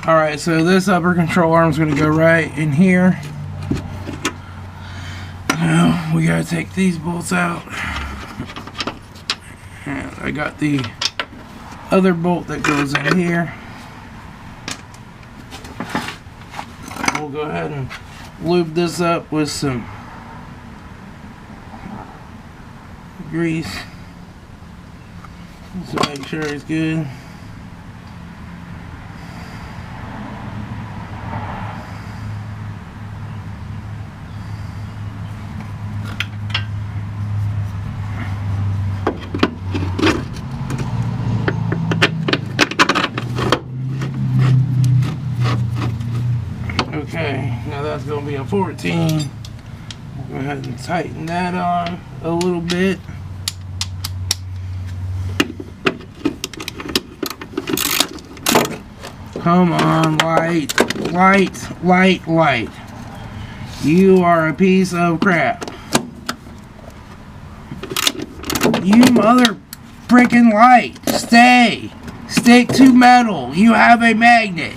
Alright, so this upper control arm is going to go right in here. Now we got to take these bolts out. And I got the other bolt that goes in here. We'll go ahead and lube this up with some grease just to make sure it's good. Okay, now that's going to be a 14. We'll go ahead and tighten that on a little bit. Come on, light. You are a piece of crap. You mother freaking light. Stay. Stick to metal. You have a magnet.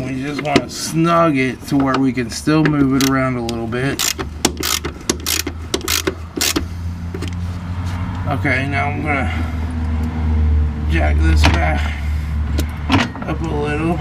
We just want to snug it to where we can still move it around a little bit. Okay, now I'm going to jack this back up a little.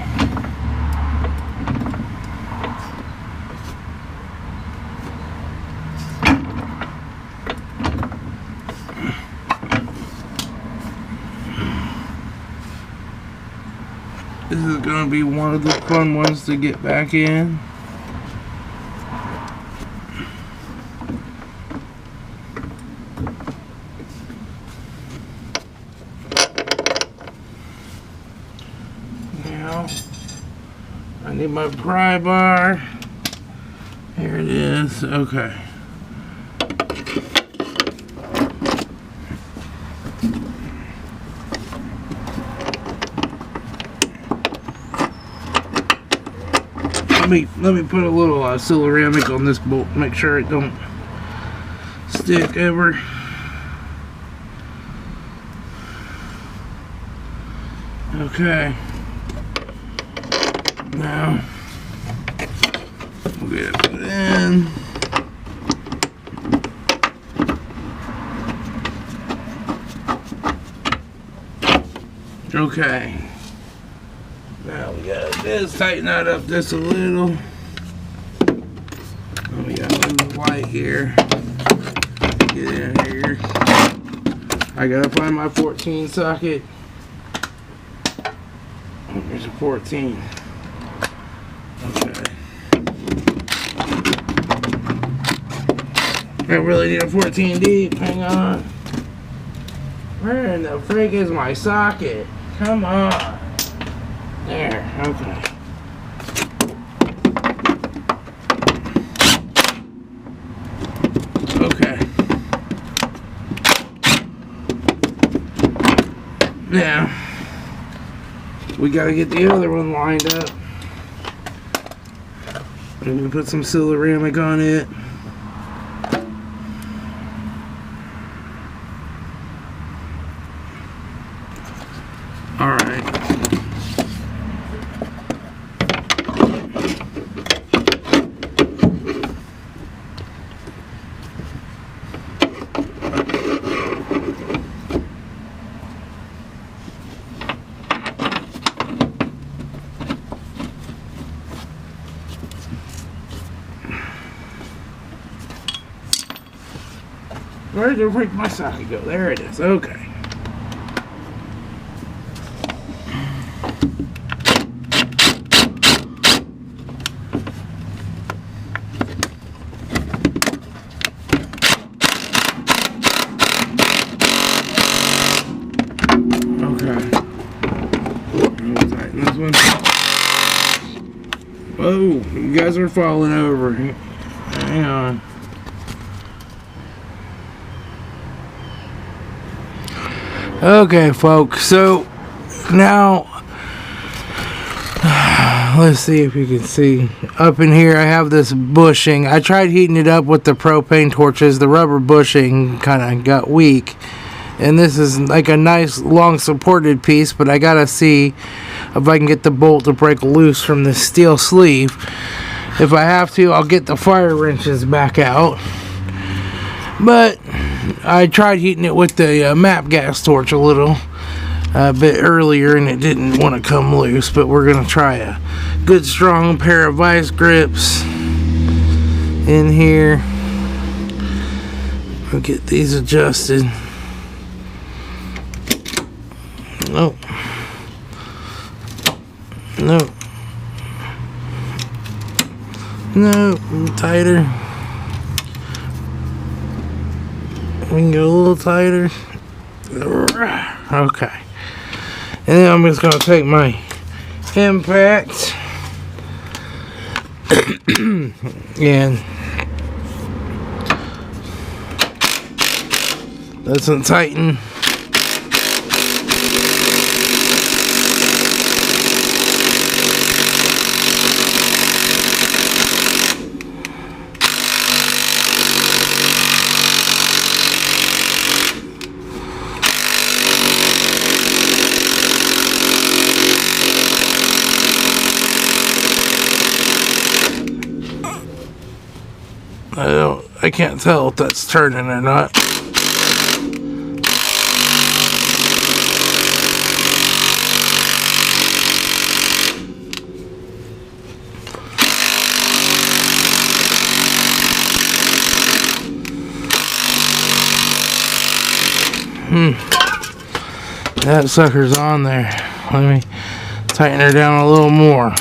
This is going to be one of the fun ones to get back in. Now, I need my pry bar. Here it is. Okay. Let me put a little ceramic on this bolt, make sure it don't stick ever. Okay. Now we'll get it put in. Okay. Now we got this, tighten that up just a little. We got a little white here. Get in here. I gotta find my 14 socket. Oh, there's a 14. Okay. I really need a 14 deep. Hang on. Where in the frig is my socket? Come on. There, okay. Okay. Now, we gotta get the other one lined up. I'm gonna put some ceramic on it. Alright. Where did the freak my socket go? There it is. Okay. Okay. Tighten this one. Oh, you guys are falling over. Hang on. Okay, folks, so now let's see if you can see. Up in here I have this bushing. I tried heating it up with the propane torches. The rubber bushing kind of got weak. And this is like a nice long supported piece, but I gotta see if I can get the bolt to break loose from the steel sleeve. If I have to, I'll get the fire wrenches back out. But I tried heating it with the map gas torch a bit earlier, and it didn't want to come loose. But we're gonna try a good strong pair of vice grips in here. I'll get these adjusted. No. No. No. Tighter. We can go a little tighter. Okay. And then I'm just going to take my impact and let's tighten. I can't tell if that's turning or not. That sucker's on there. Let me tighten her down a little more.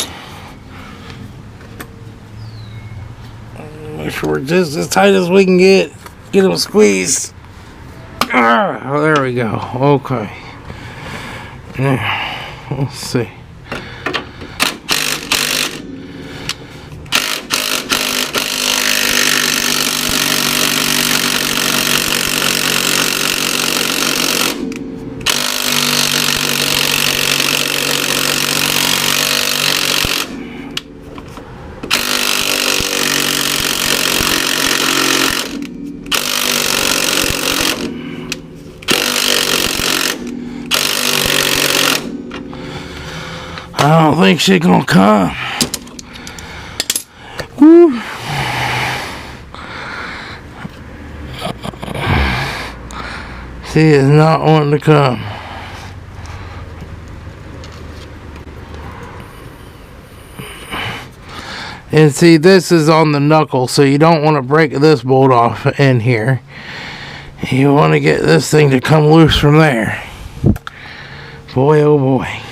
Make sure we're just as tight as we can get them squeezed. Oh, there we go. Okay. Now, let's see. I don't think she's gonna come. Woo. She is not wanting to come. And see, this is on the knuckle, so you don't want to break this bolt off in here. You want to get this thing to come loose from there. Boy, oh boy.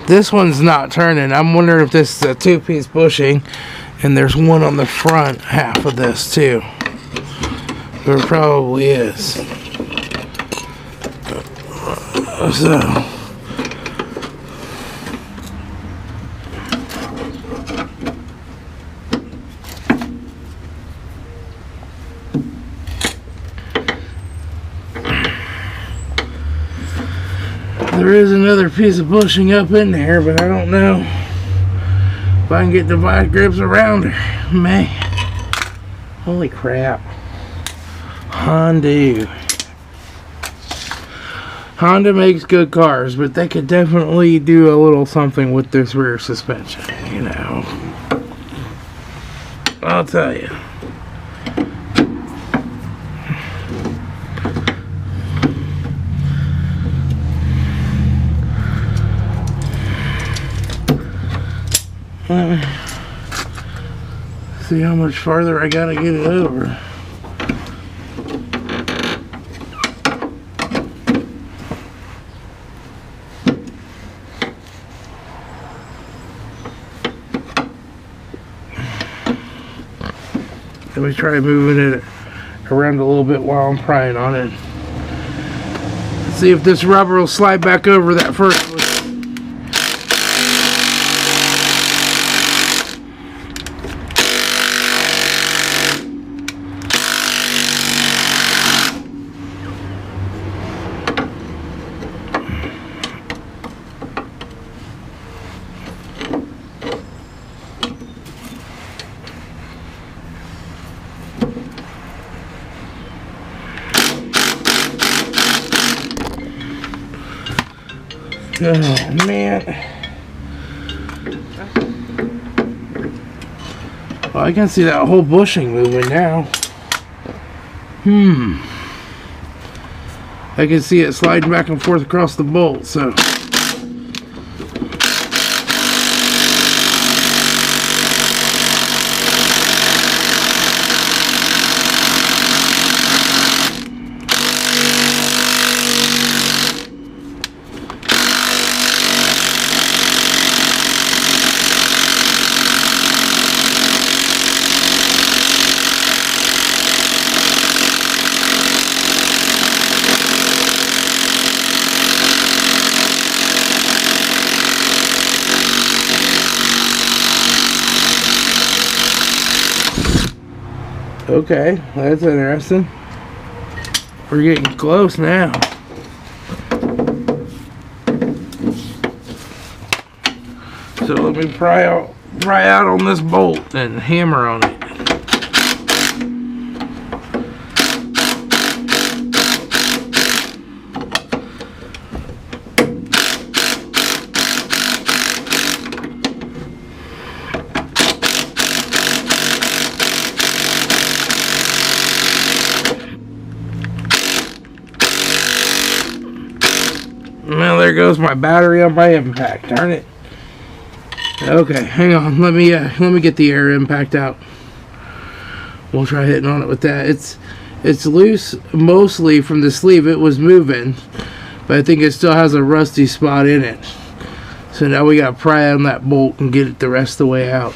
This one's not turning. I'm wondering if this is a two-piece bushing, and there's one on the front half of this too. There probably is. So there is another piece of bushing up in there, but I don't know if I can get the vice grips around her. Man, holy crap. Honda makes good cars, but they could definitely do a little something with this rear suspension, you know. I'll tell you. Let me see how much farther I gotta get it over. Let me try moving it around a little bit while I'm prying on it. See if this rubber will slide back over that first one. Oh man. Well, I can see that whole bushing moving now. I can see it sliding back and forth across the bolt, so. Okay, that's interesting. We're getting close now. So let me pry out on this bolt and hammer on it. Well, there goes my battery on my impact. Darn it. Okay, hang on. Let me get the air impact out. We'll try hitting on it with that. It's loose mostly from the sleeve. It was moving, but I think it still has a rusty spot in it. So now we got to pry on that bolt and get it the rest of the way out.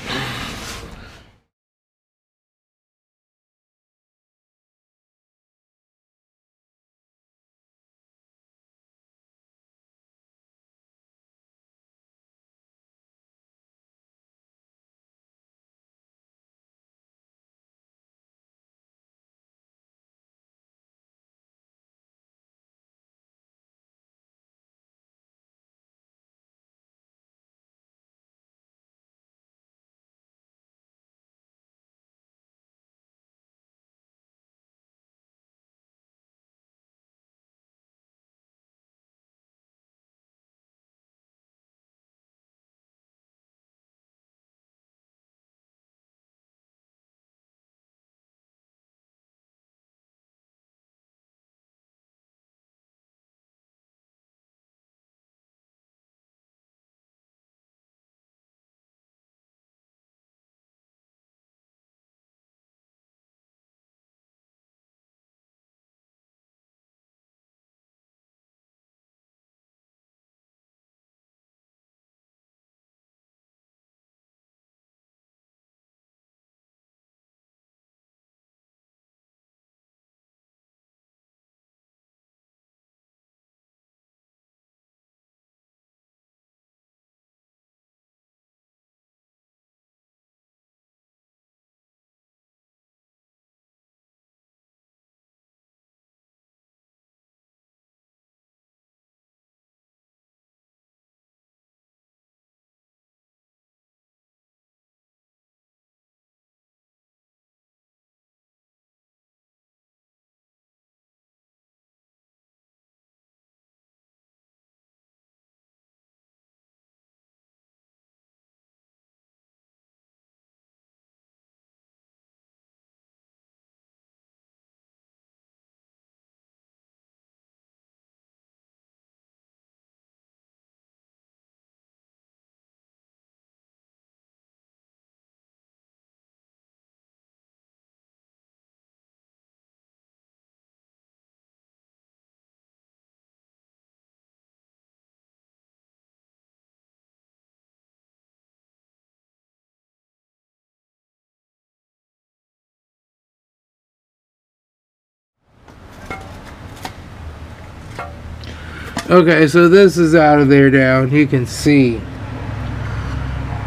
Okay, so this is out of there now, and you can see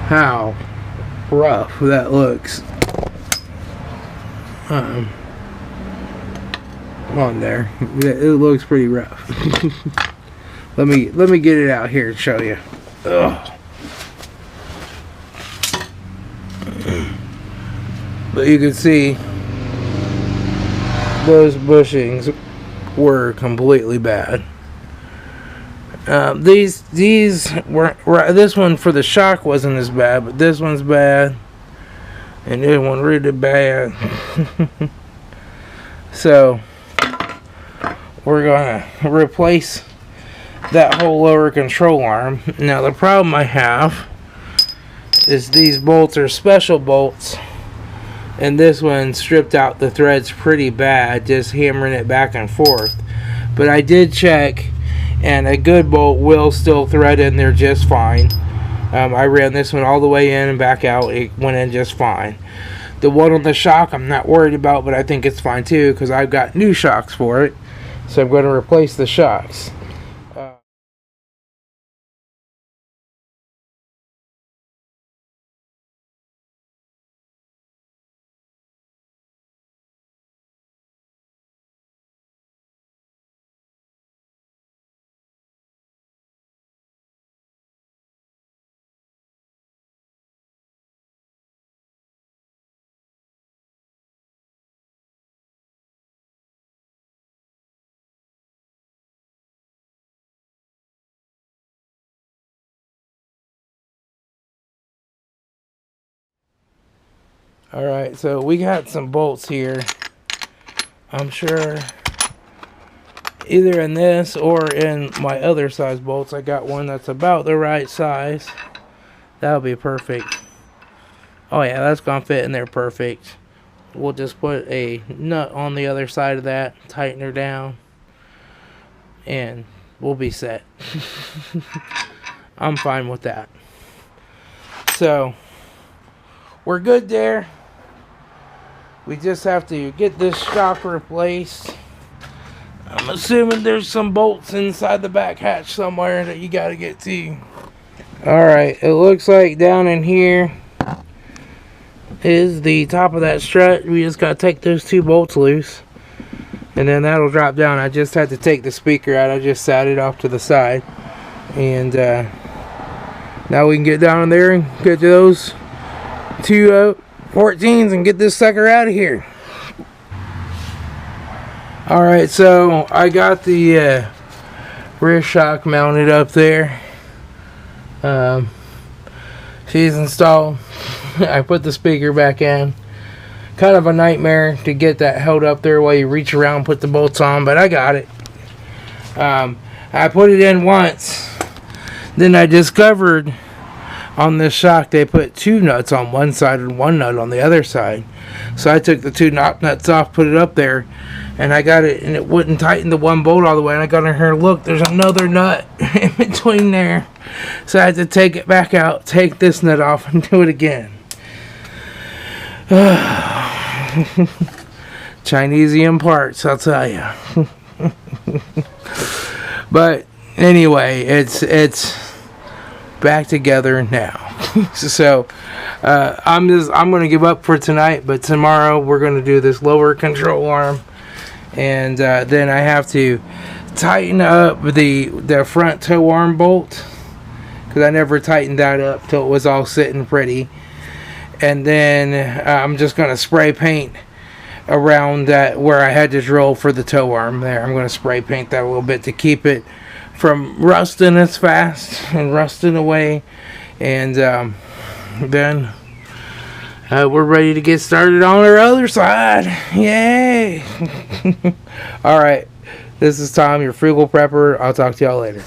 how rough that looks. On there, it looks pretty rough. let me get it out here and show you. Ugh. But you can see those bushings were completely bad. These were this one for the shock wasn't as bad, but this one's bad, and this one really bad. So we're gonna replace that whole lower control arm. Now the problem I have is these bolts are special bolts, and this one stripped out the threads pretty bad, just hammering it back and forth. But I did check, and a good bolt will still thread in there just fine. I ran this one all the way in and back out. It went in just fine. The one on the shock I'm not worried about, but I think it's fine too because I've got new shocks for it. So I'm going to replace the shocks. Alright, so we got some bolts here. I'm sure either in this or in my other size bolts. I got one that's about the right size. That'll be perfect. Oh yeah, that's gonna fit in there perfect. We'll just put a nut on the other side of that, tighten her down, and we'll be set. I'm fine with that. So we're good there. We just have to get this shock replaced. I'm assuming there's some bolts inside the back hatch somewhere that you gotta get to. Alright, it looks like down in here is the top of that strut. We just gotta take those two bolts loose, and then that'll drop down. I just had to take the speaker out. I just sat it off to the side, and now we can get down in there and get to those two 14s and get this sucker out of here. Alright, so I got the rear shock mounted up there. She's installed. I put the speaker back in. Kind of a nightmare to get that held up there while you reach around and put the bolts on, but I got it. I put it in once. Then I discovered on this shock they put two nuts on one side and one nut on the other side. So I took the two nuts off, put it up there, and I got it, and it wouldn't tighten the one bolt all the way. And I got in here, look, there's another nut in between there. So I had to take it back out, take this nut off, and do it again. Chinesian parts, I'll tell you. But anyway, it's back together now. So I'm gonna give up for tonight, but tomorrow we're gonna do this lower control arm, and then I have to tighten up the front toe arm bolt, because I never tightened that up till it was all sitting pretty. And then I'm just gonna spray paint around that where I had to drill for the toe arm there. I'm gonna spray paint that a little bit to keep it from rusting as fast and rusting away. And then we're ready to get started on our other side. Yay! Alright, this is Tom, your Frugal Prepper. I'll talk to y'all later.